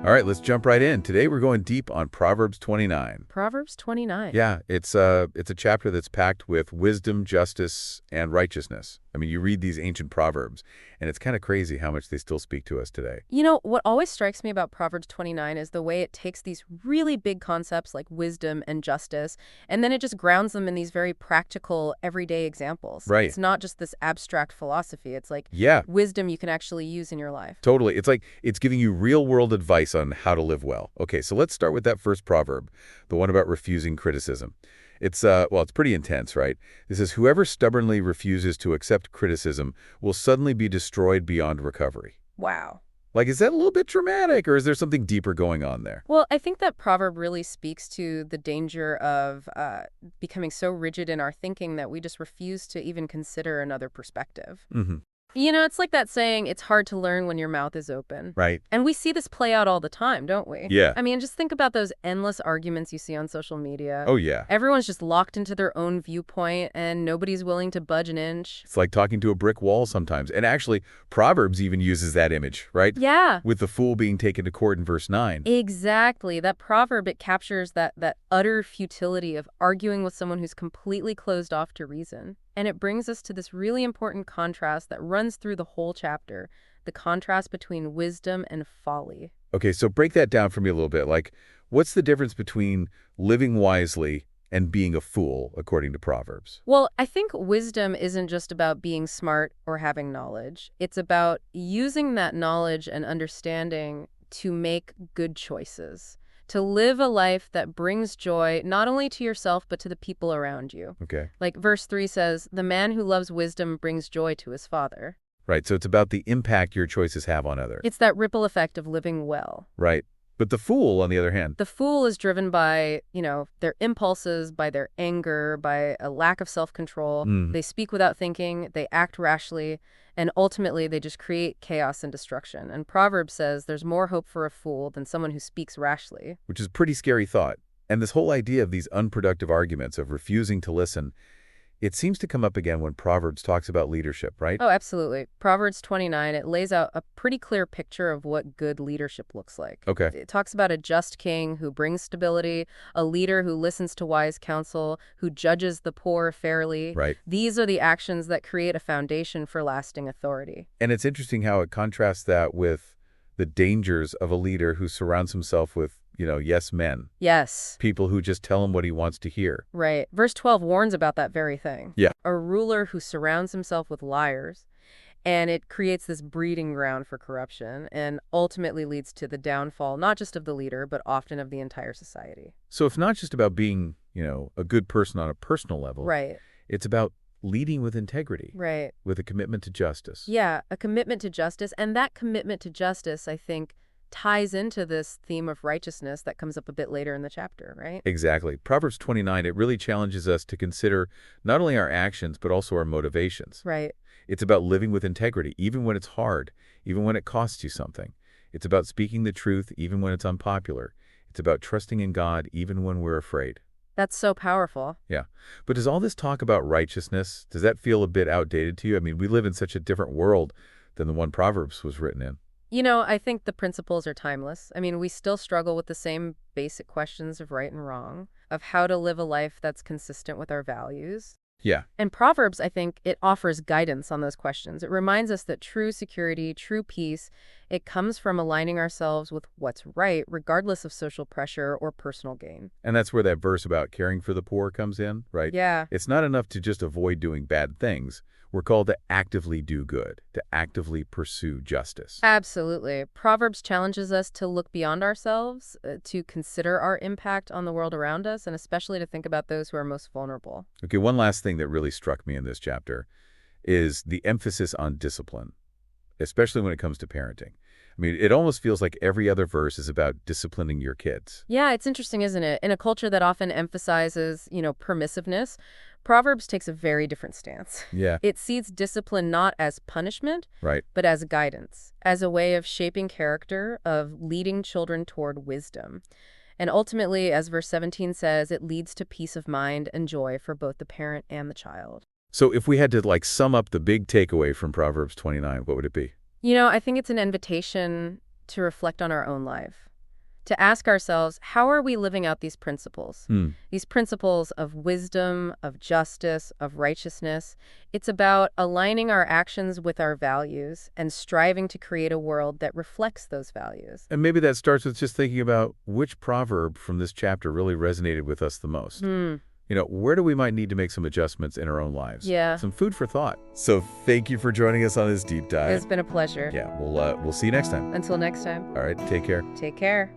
All right, let's jump right in. Today we're going deep on Proverbs 29. Proverbs 29. Yeah, it's a chapter that's packed with wisdom, justice, and righteousness. I mean, you read these ancient proverbs, and it's kind of crazy how much they still speak to us today. You know, what always strikes me about Proverbs 29 is the way it takes these really big concepts like wisdom and justice, and then it just grounds them in these very practical, everyday examples. Right. It's not just this abstract philosophy. It's like Yeah, wisdom you can actually use in your life. totally. It's like it's giving you real-world advice on how to live well. Okay, so let's start with that first proverb, the one about refusing criticism. It's pretty intense, right? It says, whoever stubbornly refuses to accept criticism will suddenly be destroyed beyond recovery. Wow. Like, is that a little bit dramatic, or is there something deeper going on there? Well, I think that proverb really speaks to the danger of becoming so rigid in our thinking that we just refuse to even consider another perspective. Mm-hmm. You know, it's like that saying, it's hard to learn when your mouth is open. Right. And we see this play out all the time, don't we? Yeah. I mean, just think about those endless arguments you see on social media. Oh, yeah. Everyone's just locked into their own viewpoint, and nobody's willing to budge an inch. It's like talking to a brick wall sometimes. And actually, Proverbs even uses that image, right? Yeah. With the fool being taken to court in verse 9. Exactly. That proverb, it captures that utter futility of arguing with someone who's completely closed off to reason. And it brings us to this really important contrast that runs through the whole chapter, the contrast between wisdom and folly. Okay, so break that down for me a little bit. Like, what's the difference between living wisely and being a fool, according to Proverbs? Well, I think wisdom isn't just about being smart or having knowledge. It's about using that knowledge and understanding to make good choices, to live a life that brings joy not only to yourself but to the people around you. Okay. Like verse 3 says, the man who loves wisdom brings joy to his father. Right, so it's about the impact your choices have on others. It's that ripple effect of living well. Right. But the fool, on the other hand, The fool is driven by, their impulses, by their anger, by a lack of self-control. They speak without thinking, they act rashly, and ultimately they just create chaos and destruction. And Proverbs says there's more hope for a fool than someone who speaks rashly. which is a pretty scary thought. And this whole idea of these unproductive arguments, of refusing to listen, it seems to come up again when Proverbs talks about leadership, right? Oh, absolutely. Proverbs 29, it lays out a pretty clear picture of what good leadership looks like. Okay. It talks about a just king who brings stability, a leader who listens to wise counsel, who judges the poor fairly. Right. These are the actions that create a foundation for lasting authority. And it's interesting how it contrasts that with the dangers of a leader who surrounds himself with, yes men, Yes. people who just tell him what he wants to hear. Right. Verse 12 warns about that very thing. Yeah. A ruler who surrounds himself with liars, and it creates this breeding ground for corruption and ultimately leads to the downfall, not just of the leader, but often of the entire society. So it's not just about being, a good person on a personal level. Right. It's about leading with integrity, Right. with a commitment to justice. Yeah, a commitment to justice. And that commitment to justice, I think, ties into this theme of righteousness that comes up a bit later in the chapter, right? Exactly. Proverbs 29, it really challenges us to consider not only our actions, but also our motivations. Right. It's about living with integrity, even when it's hard, even when it costs you something. It's about speaking the truth, even when it's unpopular. It's about trusting in God, even when we're afraid. That's so powerful. Yeah. But does all this talk about righteousness, does that feel a bit outdated to you? I mean, we live in such a different world than the one Proverbs was written in. I think the principles are timeless. I mean, we still struggle with the same basic questions of right and wrong, of how to live a life that's consistent with our values. Yeah. And Proverbs, I think, it offers guidance on those questions. It reminds us that true security, true peace, it comes from aligning ourselves with what's right, regardless of social pressure or personal gain. And that's where that verse about caring for the poor comes in, right? Yeah. It's not enough to just avoid doing bad things. We're called to actively do good, to actively pursue justice. Absolutely. Proverbs challenges us to look beyond ourselves, to consider our impact on the world around us, and especially to think about those who are most vulnerable. Okay, one last thing that really struck me in this chapter is the emphasis on discipline, especially when it comes to parenting. I mean, it almost feels like every other verse is about disciplining your kids. Yeah, it's interesting, isn't it? In a culture that often emphasizes, permissiveness, Proverbs takes a very different stance. Yeah. It sees discipline not as punishment, Right. but as guidance, as a way of shaping character, of leading children toward wisdom. And ultimately, as verse 17 says, it leads to peace of mind and joy for both the parent and the child. So if we had to sum up the big takeaway from Proverbs 29, what would it be? I think it's an invitation to reflect on our own life. to ask ourselves, how are we living out these principles? Hmm. These principles of wisdom, of justice, of righteousness. It's about aligning our actions with our values and striving to create a world that reflects those values. And maybe that starts with just thinking about which proverb from this chapter really resonated with us the most. Hmm. Where do we might need to make some adjustments in our own lives? Yeah. Some food for thought. So thank you for joining us on this deep dive. It's been a pleasure. Yeah, we'll see you next time. Until next time, All right, take care. take care.